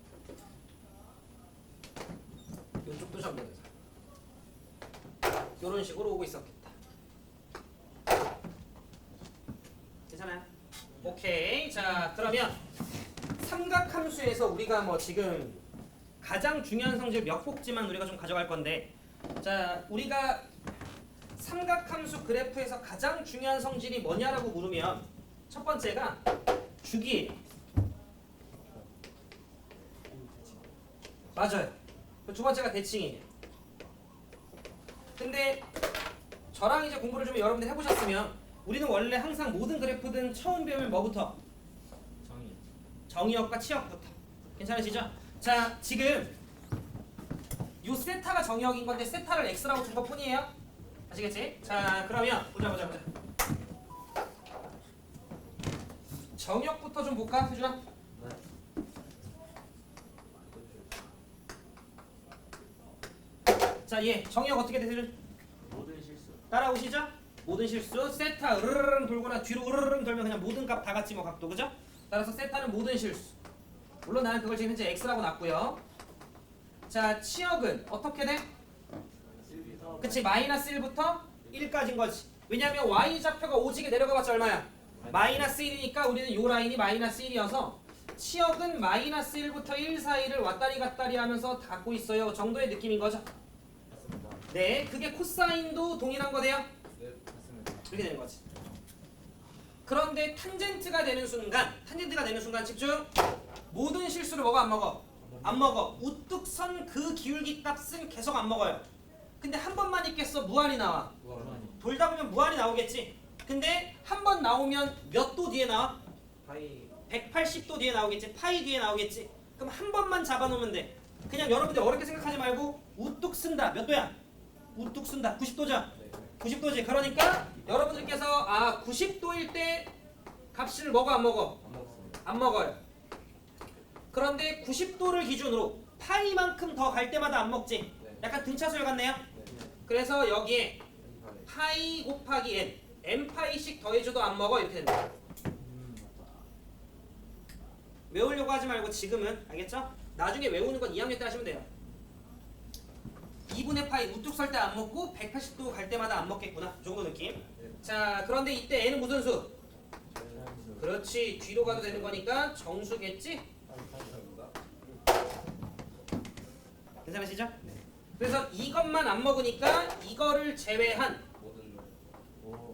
요쪽도 점근선. 요런 식으로 오고 있었겠다. 괜찮아요? 오케이. 자, 그러면 삼각함수에서 우리가 뭐 지금 가장 중요한 성질 몇 복지만 우리가 좀 가져갈 건데, 자, 우리가 삼각함수 그래프에서 가장 중요한 성질이 뭐냐라고 물으면 첫 번째가 주기예요. 맞아요. 두 번째가 대칭이에요. 근데 저랑 이제 공부를 좀 여러분들 해보셨으면 우리는 원래 항상 모든 그래프든 처음 배우면 뭐부터? 정의. 정의역과 치역부터. 괜찮으시죠? 자, 지금 요 세타가 정의역인 건데 세타를 x라고 둔 것뿐이에요. 아시겠지? 자, 그러면 보자. 정의역부터 좀 볼까, 효준아? 네. 자, 얘 정의역 어떻게 되세요? 모든 실수. 따라오시죠? 모든 실수 세타 으르르릉 돌거나 뒤로 으르르릉 돌면 그냥 모든 값 다 같지 뭐 각도, 그죠? 따라서 세타는 모든 실수. 물론 나는 그걸 지금 현재 x라고 놨고요. 자, 치역은 어떻게 돼? 그치, 마이너스 1부터 1까지인 거지. 왜냐면 y좌표가 오지게 내려가봤자 얼마야? 마이너스 1이니까 우리는 요 라인이 마이너스 1이어서 치역은 마이너스 1부터 1 사이를 왔다리 갔다리 하면서 닿고 있어요 정도의 느낌인 거죠. 맞습니다. 네, 그게 코사인도 동일한 거 돼요? 네 맞습니다. 이렇게 되는 거지. 그런데 탄젠트가 되는 순간 집중. 모든 실수를 먹어 안 먹어? 안 먹어. 우뚝 선 그 기울기 값은 계속 안 먹어요. 근데 한 번만 있겠어? 무한히 나와. 무한히. 돌다 보면 무한히 나오겠지. 근데 한 번 나오면 몇 도 뒤에 나와? 파이 180도 뒤에 나오겠지. 파이 뒤에 나오겠지. 그럼 한 번만 잡아놓으면 돼. 그냥 여러분들 어렵게 생각하지 말고 우뚝 쓴다. 몇 도야? 우뚝 쓴다. 90도죠? 90도지. 그러니까 여러분들께서 90도일 때 값을 먹어 안 먹어? 안 먹습니다. 안 먹어요. 그런데 90도를 기준으로 파이만큼 더 갈 때마다 안 먹지. 네. 약간 등차수열 같네요. 네. 그래서 여기에 왼팔에. 파이 곱하기 n n파이씩 더해줘도 안 먹어 이렇게 된다. 외우려고 하지 말고 지금은 알겠죠? 나중에 외우는 건 2학년 때 하시면 돼요. 2분의 파이 우뚝 설 때 안 먹고 180도 갈 때마다 안 먹겠구나. 이 정도 느낌. 네. 자 그런데 이때 n은 무슨 수? 자연수. 그렇지. 뒤로 가도 되는 거니까 정수겠지? 감사합니다. 괜찮으시죠? 그래서 이것만 안 먹으니까 이거를 제외한 모든 걸. 오.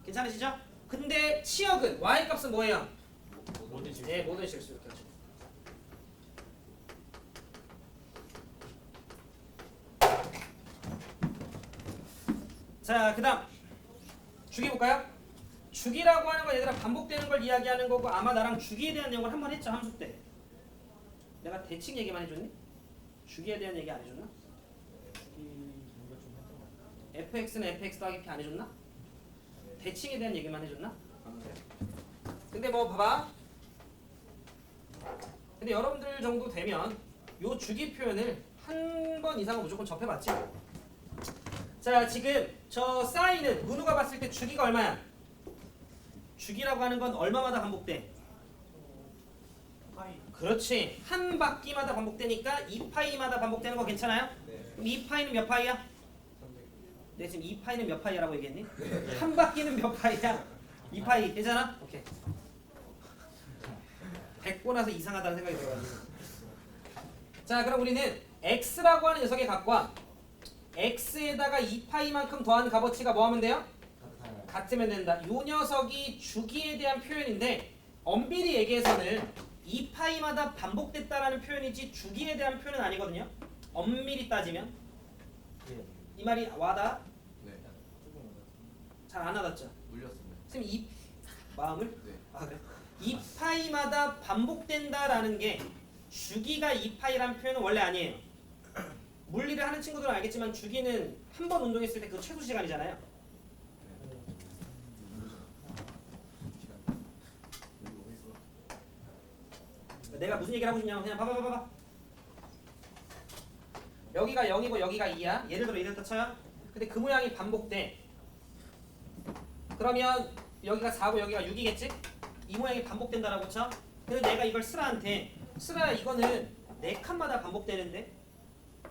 괜찮으시죠? 근데 치역은 y 값은 뭐예요? 모든 실수. 네, 모든 실수 이렇게 하죠. 자, 그다음 주기 볼까요? 주기라고 하는 건 얘들아 반복되는 걸 이야기하는 거고 아마 나랑 주기에 대한 내용을 한번 했죠 함수 때. 내가 대칭 얘기만 해줬니? 주기에 대한 얘기 안 해줬나? 뭔가 좀 했던 것 같아요. fx는 fx 더하기 p 안 해줬나? 대칭에 대한 얘기만 해줬나? 네. 근데 뭐 봐봐. 근데 여러분들 정도 되면 요 주기 표현을 한 번 이상은 무조건 접해봤지. 자 지금 저 사인은 문우가 봤을 때 주기가 얼마야? 주기라고 하는 건 얼마마다 반복돼? 파이. 그렇지. 한 바퀴마다 반복되니까 2파이마다 반복되는 거 괜찮아요? 네. 그럼 2파이는 몇 파이야? 300. 내 지금 2파이는 몇 파이라고 얘기했니? 한 바퀴는 몇 파이야? 2파이 괜찮아? 오케이. 100고 나서 이상하다는 생각이 들어가지고. 자 그럼 우리는 x라고 하는 녀석의 값과 x에다가 2파이만큼 더한 값어치가 뭐 하면 돼요? 같아요. 같으면 된다. 요 녀석이 주기에 대한 표현인데 엄밀히 얘기해서는 2파이마다 반복됐다라는 표현이지 주기에 대한 표현은 아니거든요. 엄밀히 따지면 예. 이 말이 와다? 네. 조금 어려워. 잘 안 와닿죠? 물렸습니다. 선생님 이 마음을? 네. 아 그래? 2파이마다 반복된다라는 게 주기가 2파이라는 표현은 원래 아니에요. 물리를 하는 친구들은 알겠지만 주기는 한 번 운동했을 때 그 최소 시간이잖아요. 내가 무슨 얘기를 하고 싶냐면 그냥 봐봐. 여기가 0이고 여기가 2야. 예를 들어 이랬다 쳐요. 근데 그 모양이 반복돼. 그러면 여기가 4고 여기가 6이겠지? 이 모양이 반복된다라고 쳐. 근데 내가 이걸 쓰라한테 쓰라 이거는 4칸마다 반복되는데?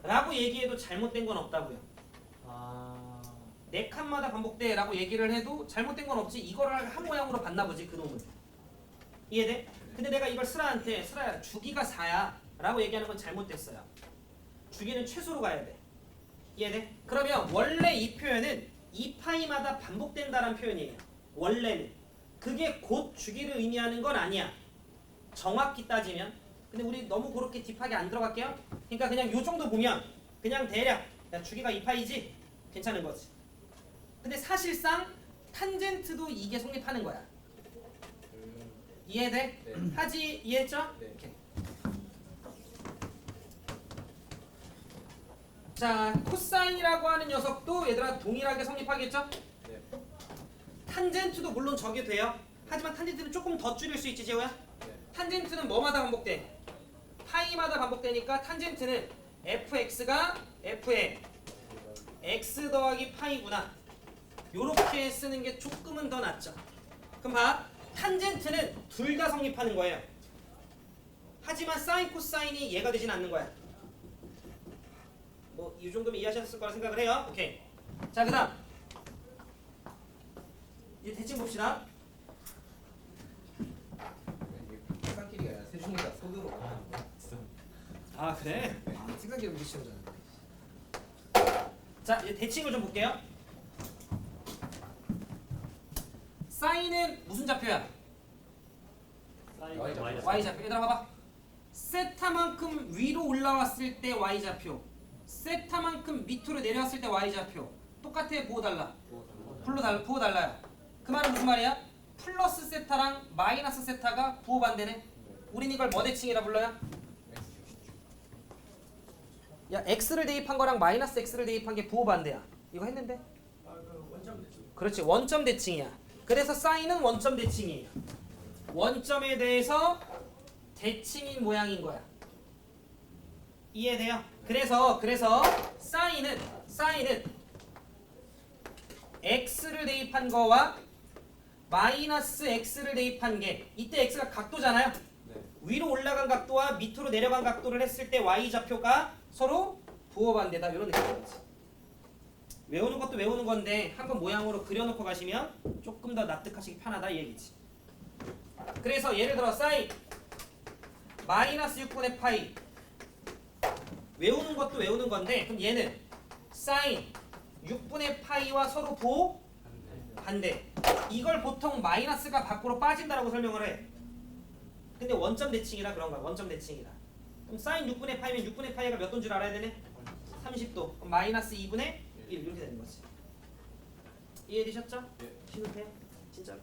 라고 얘기해도 잘못된 건 없다고요. 아. 4칸마다 반복돼 라고 얘기를 해도 잘못된 건 없지. 이거를 한 모양으로 봤나 보지 그 놈은. 이해돼? 근데 내가 이걸 쓰라한테 쓰라야 주기가 4야 라고 얘기하는 건 잘못됐어요. 주기는 최소로 가야 돼. 이해돼? 그러면 원래 이 표현은 2파이마다 반복된다라는 표현이에요. 원래는. 그게 곧 주기를 의미하는 건 아니야. 정확히 따지면. 근데 우리 너무 그렇게 딥하게 안 들어갈게요. 그러니까 그냥 요 정도 보면 그냥 대략 야, 주기가 2파이지? 괜찮은 거지. 근데 사실상 탄젠트도 이게 성립하는 거야. 이해돼? 네. 하지 이해했죠? 네. 오케이. 자 코사인이라고 하는 녀석도 얘들아 동일하게 성립하겠죠? 네. 탄젠트도 물론 저게 돼요. 하지만 탄젠트는 조금 더 줄일 수 있지 재호야? 네. 탄젠트는 뭐마다 반복돼? 파이마다 반복되니까 탄젠트는 fx가 f의 x 더하기 파이구나. 요렇게 쓰는 게 조금은 더 낫죠. 그럼 봐. 탄젠트는 둘 다 성립하는 거예요. 하지만 사인 코사인이 얘가 되진 않는 거야. 뭐 이 정도면 이해하셨을 거라 생각을 해요. 오케이. 자 그다음 이제 대칭 봅시다. 세상끼리가 아니라 세중이가 속으로 가는 거. 아 그래? 아 생각이 무시하잖아. 자 이제 대칭을 좀 볼게요. 사인은 무슨 좌표야? y 좌표. 얘들아 봐봐. 세타만큼 위로 올라왔을 때 y 좌표, 세타만큼 밑으로 내려왔을 때 y 좌표 똑같아? 보호 달라? 부호 달라요. 그 말은 무슨 말이야? 플러스 세타랑 마이너스 세타가 부호반대네. 우린 이걸 뭐 대칭이라 불러요? 야, x를 대입한 거랑 마이너스 x를 대입한 게 부호반대야. 이거 했는데? 아그 원점 대칭. 그렇지, 원점 대칭이야. 그래서 사인은 원점 대칭이에요. 원점에 대해서 대칭인 모양인 거야. 이해돼요? 그래서 사인은 x를 대입한 거와 마이너스 x를 대입한 게 이때 x가 각도잖아요. 네. 위로 올라간 각도와 밑으로 내려간 각도를 했을 때 y 좌표가 서로 부호반대다. 이런 느낌이지. 외우는 것도 외우는 건데 한번 모양으로 그려놓고 가시면 조금 더 납득하시기 편하다 이 얘기지. 그래서 예를 들어 사인 마이너스 6분의 파이 외우는 것도 외우는 건데 그럼 얘는 사인 6분의 파이와 서로 부호 반대. 이걸 보통 마이너스가 밖으로 빠진다라고 설명을 해. 근데 원점 대칭이라 그런 거야. 원점 대칭이라. 그럼 사인 6분의 파이면 6분의 파이가 몇 도인 줄 알아야 되네? 30도. 그럼 마이너스 2분의 1 이렇게 되는 거지. 이해되셨죠? 네. 쉬도 진짜로.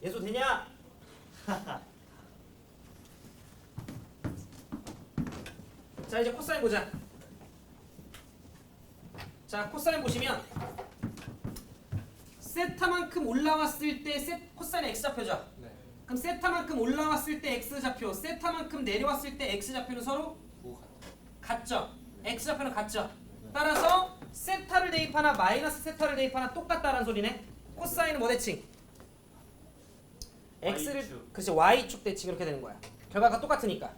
예수 되냐? 자 이제 코사인 보자. 자 코사인 보시면 세타만큼 올라왔을 때 코사인 x 좌표죠. 네. 그럼 세타만큼 올라왔을 때 x 좌표, 세타만큼 내려왔을 때 x 좌표는 서로 부호 같죠. x 좌표는 같죠. 따라서 세타를 대입하나 마이너스 세타를 대입하나 똑같다라는 소리네. 코사인은 뭐 대칭? x를 Y축. 그렇지 y축 대칭 이렇게 되는 거야. 결과가 똑같으니까.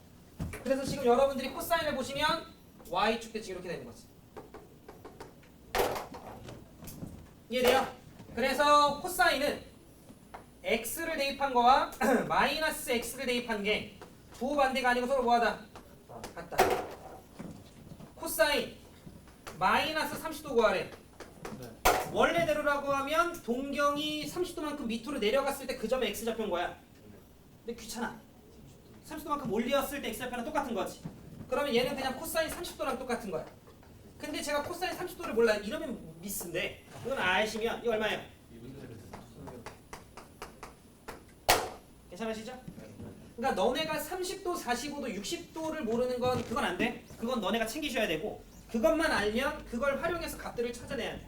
그래서 지금 여러분들이 코사인을 보시면 y축 대칭 이렇게 되는 거지. 이해돼요? 그래서 코사인은 x를 대입한 거와 마이너스 x를 대입한 게 부호반대가 아니고 서로 뭐하다? 같다. 코사인 마이너스 30도 구하래. 네. 원래대로라고 하면 동경이 30도만큼 밑으로 내려갔을 때 그 점에 x 좌표인 거야. 근데 귀찮아. 30도만큼 올렸을 때 x 좌표는 똑같은 거지. 그러면 얘는 그냥 코사인 30도랑 똑같은 거야. 근데 제가 코사인 30도를 몰라. 이러면 미스인데 이건 아시면 이거 얼마예요? 괜찮으시죠? 그러니까 너네가 30도, 45도, 60도를 모르는 건 그건 안 돼. 그건 너네가 챙기셔야 되고 그것만 알면 그걸 활용해서 값들을 찾아내야 돼.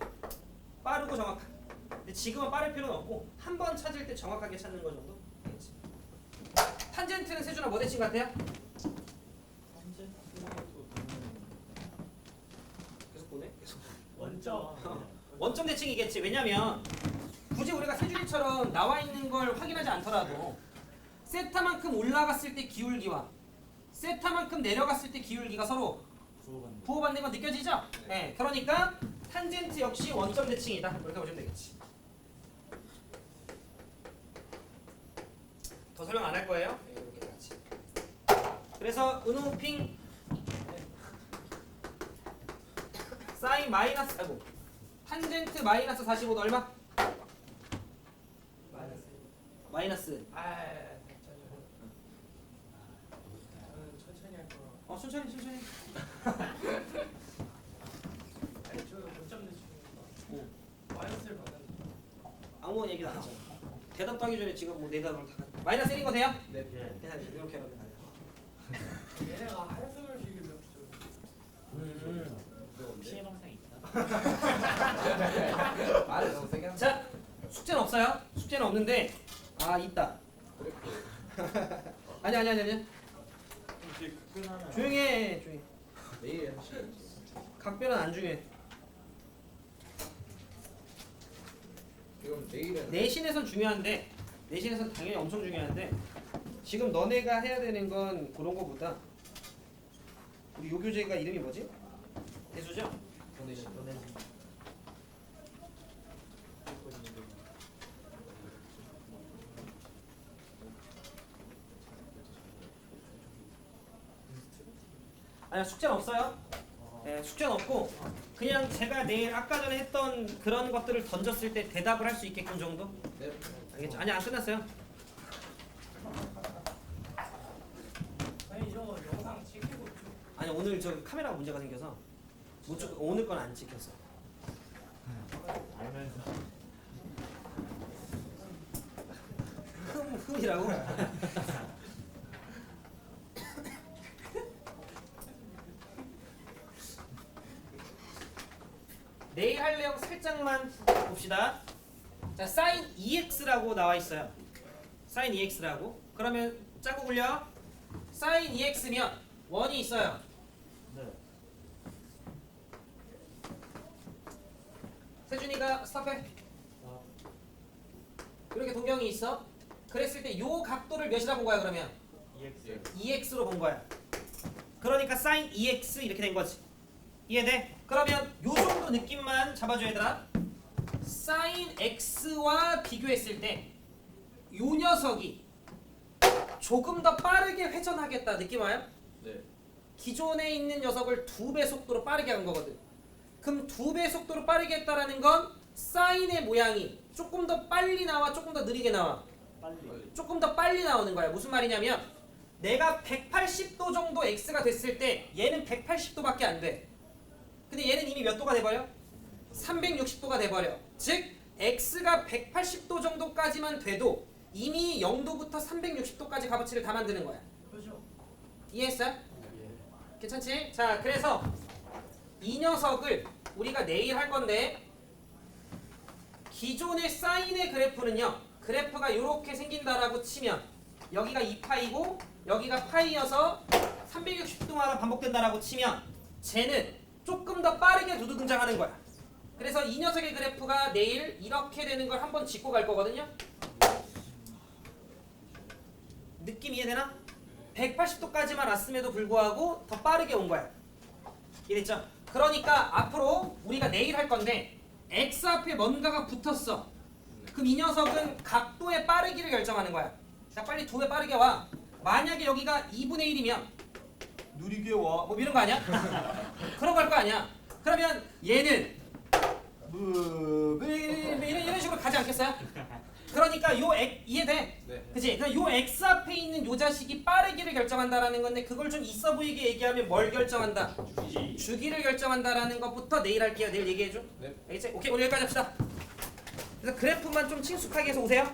빠르고 정확한. 근데 지금은 빠를 필요는 없고 한 번 찾을 때 정확하게 찾는 거 정도 되겠지. 탄젠트는 세준아 뭐 대칭 같아요? 계속 보네. 계속. 원점. 원점 대칭이겠지. 왜냐면 굳이 우리가 세준이처럼 나와 있는 걸 확인하지 않더라도 세타만큼 올라갔을 때 기울기와 세타만큼 내려갔을 때 기울기가 서로 부호반대. 부호반대인 건 느껴지죠? 네. 그러니까 탄젠트 역시 원점 대칭이다. 이렇게 보시면 되겠지. 더 설명 안 할 거예요? 네, 이렇게 같이. 그래서 은호핑 사인 마이너스 아이고 탄젠트 마이너스 45도 얼마? 마이너스. 저는 천천히 할 거라. 천천히. 아니 저 원점 대칭. 마이너스를 받았는데. 아무 얘기도 안 하잖아. 대답도 하기 전에 지금 뭐 내 답을 다 마이너스 1인 거 돼요? 네. 예. 괜찮아요. 이렇게 하면 돼요. 얘네가 한숨을 쉬기로 피해 방상이 있다. 말을 너무 세게 하면 자, 숙제는 없어요? 숙제는 없는데 있다. 아니. 혹시 끝나나요? 조용히 해. 조용히. 내일 하시겠지. 각별은 안 중요해. 이건 내일은 내신에선 중요한데 내신에선 당연히 엄청 중요한데 지금 너네가 해야 되는 건 그런 거보다 우리 요 교재가 이름이 뭐지? 대수죠? 보내신 거. 아니야 숙제는 없어요. 네, 숙제는 없고 그냥 제가 내일 아까 전에 했던 그런 것들을 던졌을 때 대답을 할 수 있게끔 정도? 네. 알겠죠? 아니 안 끝났어요. 아니 저 영상 찍히고 있죠. 아니 오늘 저 카메라가 문제가 생겨서 못 찍, 오늘 건 안 찍혔어. 수분이라고? 내일 할 내용 살짝만 봅시다. 자, sin 2x라고 나와 있어요. sin 2x라고. 그러면 짜고 굴려. sin 2x면 원이 있어요. 네. 세준이가 스탑해. 아, 이렇게 동경이 있어. 그랬을 때 요 각도를 몇이라 본 거야 그러면? EX. 2x로 본 거야. 그러니까 sin 2x 이렇게 된 거지. 이해돼? 그러면 요 정도 느낌만 잡아줘야 되나? sin x와 비교했을 때 요 녀석이 조금 더 빠르게 회전하겠다 느낌 와요? 네. 기존에 있는 녀석을 2배 속도로 빠르게 한 거거든. 그럼 2배 속도로 빠르게 했다라는 건 사인의 모양이 조금 더 빨리 나와, 조금 더 느리게 나와? 빨리. 조금 더 빨리 나오는 거야. 무슨 말이냐면 내가 180도 정도 x가 됐을 때 얘는 180도밖에 안 돼. 근데 얘는 이미 몇 도가 돼버려? 360도가 돼버려. 즉 x가 180도 정도까지만 돼도 이미 0도부터 360도까지 값어치를 다 만드는 거야. 그죠? 이해했어요? 예. 괜찮지? 자, 그래서 이 녀석을 우리가 내일 할 건데 기존의 사인의 그래프는요. 그래프가 이렇게 생긴다라고 치면 여기가 2파이고 여기가 파이여서 360도마다 반복된다라고 치면 쟤는 조금 더 빠르게 두두 등장하는 거야. 그래서 이 녀석의 그래프가 내일 이렇게 되는 걸 한번 짚고 갈 거거든요. 느낌 이해되나? 180도까지만 왔음에도 불구하고 더 빠르게 온 거야. 이해됐죠? 그러니까 앞으로 우리가 내일 할 건데 x 앞에 뭔가가 붙었어. 그럼 이 녀석은 각도의 빠르기를 결정하는 거야. 자, 빨리 2배 빠르게 와. 만약에 여기가 2분의 1이면 느리게 와. 뭐 이런 거 아니야? 그런 거 할 거 아니야. 그러면 얘는 이런 식으로 가지 않겠어요? 그러니까 요 이해돼? 네. 그치? 그럼 요 x 앞에 있는 요 자식이 빠르기를 결정한다라는 건데 그걸 좀 있어 보이게 얘기하면 뭘 결정한다? 주기. 주기를 결정한다라는 것부터 내일 할게요. 내일 얘기해줘. 네. 알겠지? 오케이, 오늘 여기까지 합시다. 그래서 그래프만 좀 친숙하게 해서 오세요.